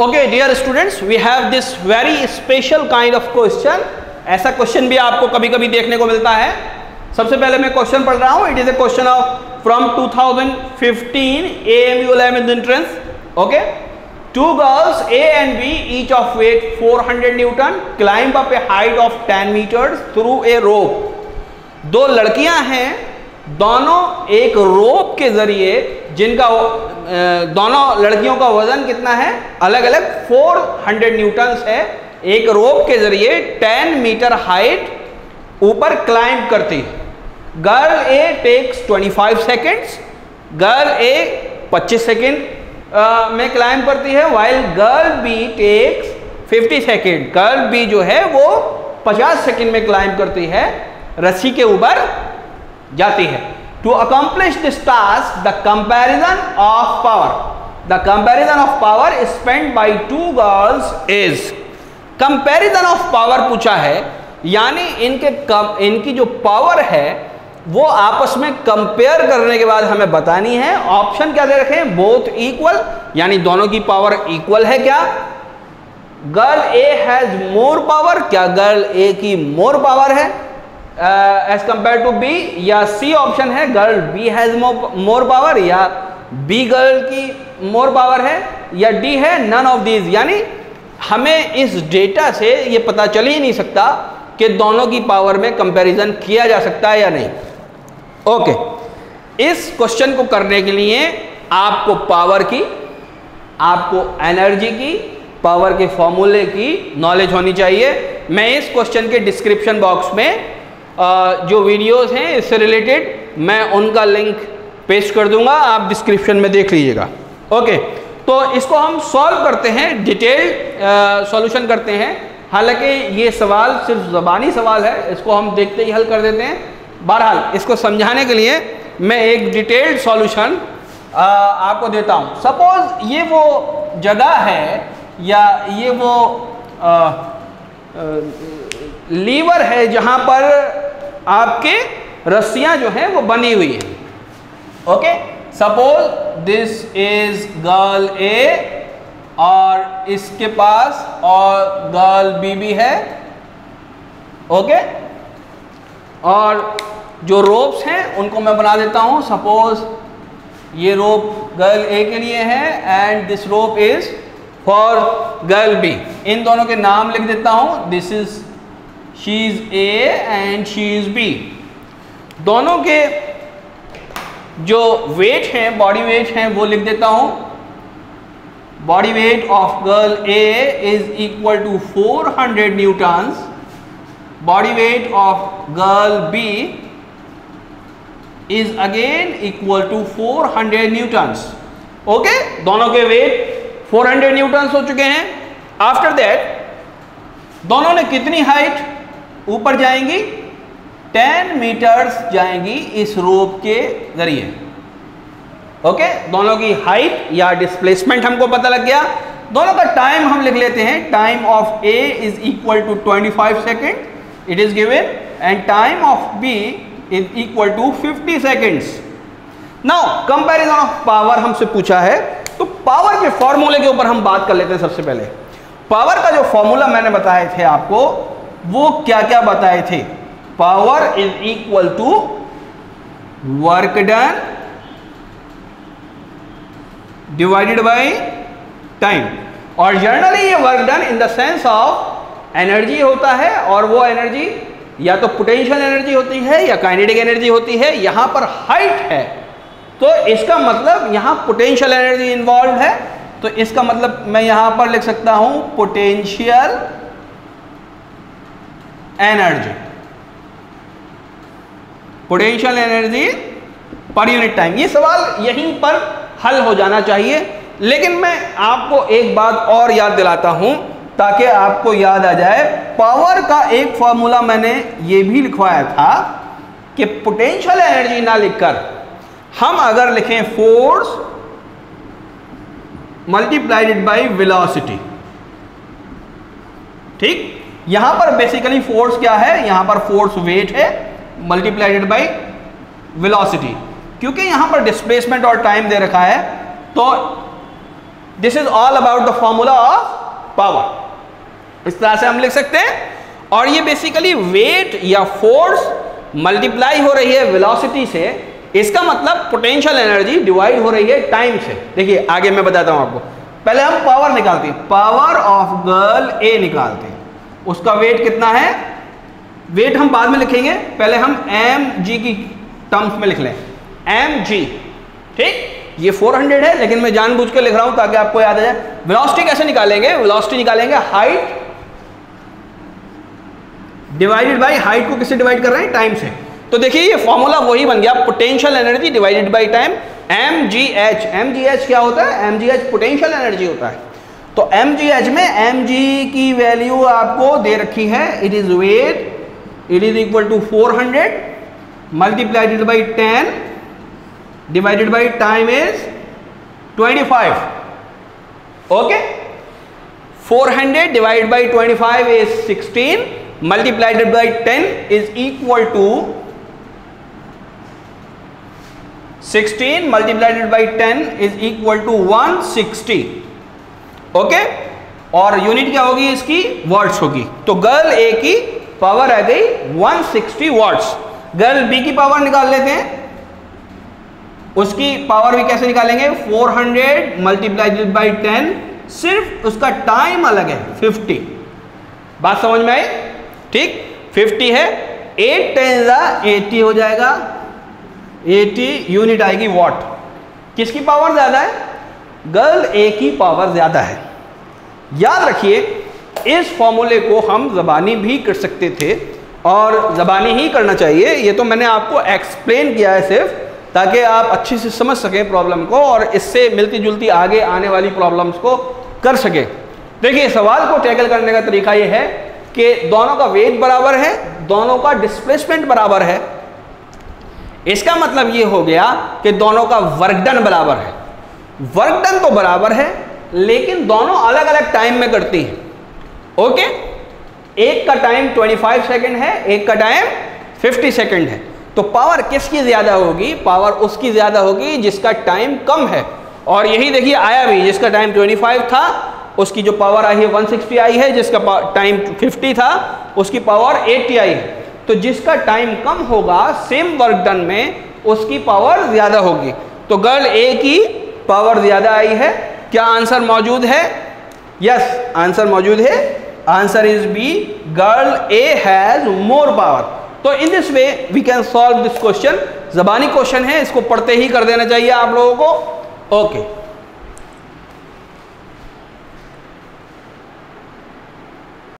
Okay dear students, we have this very special kind of question. ऐसा question भी आपको कभी कभी देखने को मिलता है। सबसे पहले मैं क्वेश्चन पढ़ रहा हूं। It is a question of from 2015 AMU 11th entrance. Okay, two girls A and B, each of weight 400 Newton, climb up a height of 10 meters through a rope. दो लड़कियां हैं, दोनों एक रोप के जरिए, जिनका दोनों लड़कियों का वजन कितना है, अलग अलग 400 न्यूटन्स है, एक रोप के जरिए 10 मीटर हाइट ऊपर क्लाइंब करती है। Girl A takes 25 seconds, girl A 25 second में क्लाइंब करती है, while girl B takes 50 second. Girl B जो है वो 50 सेकेंड में क्लाइंब करती है, रस्सी के ऊपर जाती है। To accomplish this task the comparison of power spent by two girls is. Comparison of power पूछा है, यानी इनकी जो पावर है वो आपस में कंपेयर करने के बाद हमें बतानी है। ऑप्शन क्या दे रखे हैं, बोथ इक्वल, यानी दोनों की पावर इक्वल है क्या, girl A has more power, क्या गर्ल ए की मोर पावर है एज कंपेयर टू बी, या सी ऑप्शन है girl B has more power, या बी गर्ल की मोर पावर है, या डी है नन ऑफ दीज। यानी हमें इस डेटा से ये पता चल ही नहीं सकता कि दोनों की पावर में कंपैरिजन किया जा सकता है या नहीं। ओके, इस क्वेश्चन को करने के लिए आपको पावर की, आपको एनर्जी की, पावर के फॉर्मूले की नॉलेज होनी चाहिए। मैं इस क्वेश्चन के डिस्क्रिप्शन बॉक्स में जो वीडियोस हैं इससे रिलेटेड मैं उनका लिंक पेस्ट कर दूंगा, आप डिस्क्रिप्शन में देख लीजिएगा। ओके, तो इसको हम सॉल्व करते हैं, डिटेल सॉल्यूशन करते हैं। हालांकि ये सवाल सिर्फ ज़बानी सवाल है, इसको हम देखते ही हल कर देते हैं। बहरहाल इसको समझाने के लिए मैं एक डिटेल्ड सॉल्यूशन आपको देता हूँ। सपोज ये वो जगह है या ये वो लीवर है जहाँ पर आपके रस्सियाँ जो हैं वो बनी हुई हैं। Okay, suppose this is girl A और इसके पास और गर्ल बी भी है। ओके, और जो रोप्स हैं उनको मैं बना देता हूं। सपोज ये रोप गर्ल ए के लिए है and this rope is for girl B. इन दोनों के नाम लिख देता हूं, this is she is A and she is B. दोनों के जो वेट हैं, बॉडी वेट हैं, वो लिख देता हूं। Body weight of girl A is equal to 400 newtons, body weight of girl B is again equal to 400 newtons. Okay, दोनों के वेट 400 न्यूटन्स हो चुके हैं। आफ्टर दैट दोनों ने कितनी हाइट ऊपर जाएंगी, 10 मीटर्स जाएंगी इस रोप के जरिए। ओके, दोनों की हाइट या डिस्प्लेसमेंट हमको पता लग गया। दोनों का टाइम हम लिख लेते हैं, time of A is equal to 25 second, it is given, and time of B is equal to 50 seconds. Now comparison of power हमसे पूछा है, तो पावर के फॉर्मूले के ऊपर हम बात कर लेते हैं। सबसे पहले पावर का जो फॉर्मूला मैंने बताए थे आपको, वो क्या क्या बताए थे। Power is equal to work done divided by time, और जनरली ये work done in the sense of energy होता है, और वो एनर्जी या तो पोटेंशियल एनर्जी होती है या काइनेटिक एनर्जी होती है। यहां पर हाइट है तो इसका मतलब यहां पोटेंशियल एनर्जी इन्वॉल्व है, तो इसका मतलब मैं यहां पर लिख सकता हूं potential energy, potential energy per unit time. ये सवाल यहीं पर हल हो जाना चाहिए, लेकिन मैं आपको एक बात और याद दिलाता हूं ताकि आपको याद आ जाए। पावर का एक फॉर्मूला मैंने ये भी लिखवाया था कि पोटेंशियल एनर्जी ना लिखकर हम अगर लिखें फोर्स मल्टीप्लाइड बाय वेलोसिटी। ठीक, यहां पर बेसिकली फोर्स क्या है, यहां पर फोर्स वेट है मल्टीप्लाइड बाय वेलोसिटी। क्योंकि यहां पर डिस्प्लेसमेंट और टाइम दे रखा है, तो this is all about the formula of power. इस तरह से हम लिख सकते हैं। और ये बेसिकली वेट या फोर्स मल्टीप्लाई हो रही है वेलोसिटी से, इसका मतलब पोटेंशियल एनर्जी डिवाइड हो रही है टाइम से। देखिए आगे मैं बताता हूं आपको। पहले हम पावर निकालते हैं, पावर ऑफ गर्ल ए निकालते हैं। उसका वेट कितना है, वेट हम बाद में लिखेंगे, पहले हम एम जी की टर्म्स में लिख लें, एम जी। ठीक, ये 400 है लेकिन मैं जानबूझ के लिख रहा हूं ताकि आपको याद आ जाए। वेलोसिटी कैसे निकालेंगे, वेलोसिटी निकालेंगे हाइट डिवाइडेड बाय, हाइट को किससे डिवाइड कर रहे हैं, टाइम से। तो देखिए ये फॉर्मूला वही बन गया, potential energy divided by time, m g h. M g h क्या होता है, m g h potential energy होता है। तो एम जी एच में एम जी की वैल्यू आपको दे रखी है, it is weight, it is equal to 400 multiplied by 10 divided by time is 25। Okay, 400 divided by 25 is 16 multiplied by 10 is equal to 16 multiplied by 10 is equal to 160। Okay, और unit क्या होगी इसकी, watts होगी। तो गर्ल ए की power आ गई 160 watts. Girl B की power निकाल लेते हैं, उसकी पावर भी कैसे निकालेंगे, 400 मल्टीप्लाइड बाई 10, सिर्फ उसका टाइम अलग है 50। बात समझ में आई, ठीक, 50 है, 8 10 80 हो जाएगा, 80 यूनिट आएगी वॉट। किसकी पावर ज्यादा है, गर्ल ए की पावर ज्यादा है। याद रखिए इस फॉर्मूले को हम ज़बानी भी कर सकते थे और ज़बानी ही करना चाहिए। ये तो मैंने आपको एक्सप्लेन किया है सिर्फ ताकि आप अच्छे से समझ सकें प्रॉब्लम को और इससे मिलती जुलती आगे आने वाली प्रॉब्लम्स को कर सकें। देखिए सवाल को टैकल करने का तरीका ये है कि दोनों का वेट बराबर है, दोनों का डिस्प्लेसमेंट बराबर है। इसका मतलब ये हो गया कि दोनों का वर्क डन बराबर है। वर्क डन तो बराबर है लेकिन दोनों अलग अलग टाइम में करती हैं। ओके, एक का टाइम 25 सेकंड है, एक का टाइम 50 सेकंड है। तो पावर किसकी ज्यादा होगी, पावर उसकी ज्यादा होगी जिसका टाइम कम है। और यही देखिए आया भी, जिसका टाइम 25 था उसकी जो पावर आई है 160 आई है, जिसका टाइम 50 था उसकी पावर 80 आई है। तो जिसका टाइम कम होगा सेम वर्क डन में उसकी पावर ज्यादा होगी। तो गर्ल ए की पावर ज्यादा आई है। क्या आंसर मौजूद है, यस आंसर मौजूद है, answer is B, girl A has more power. तो in this way we can solve this question. ज़बानी क्वेश्चन है, इसको पढ़ते ही कर देना चाहिए आप लोगों को। ओके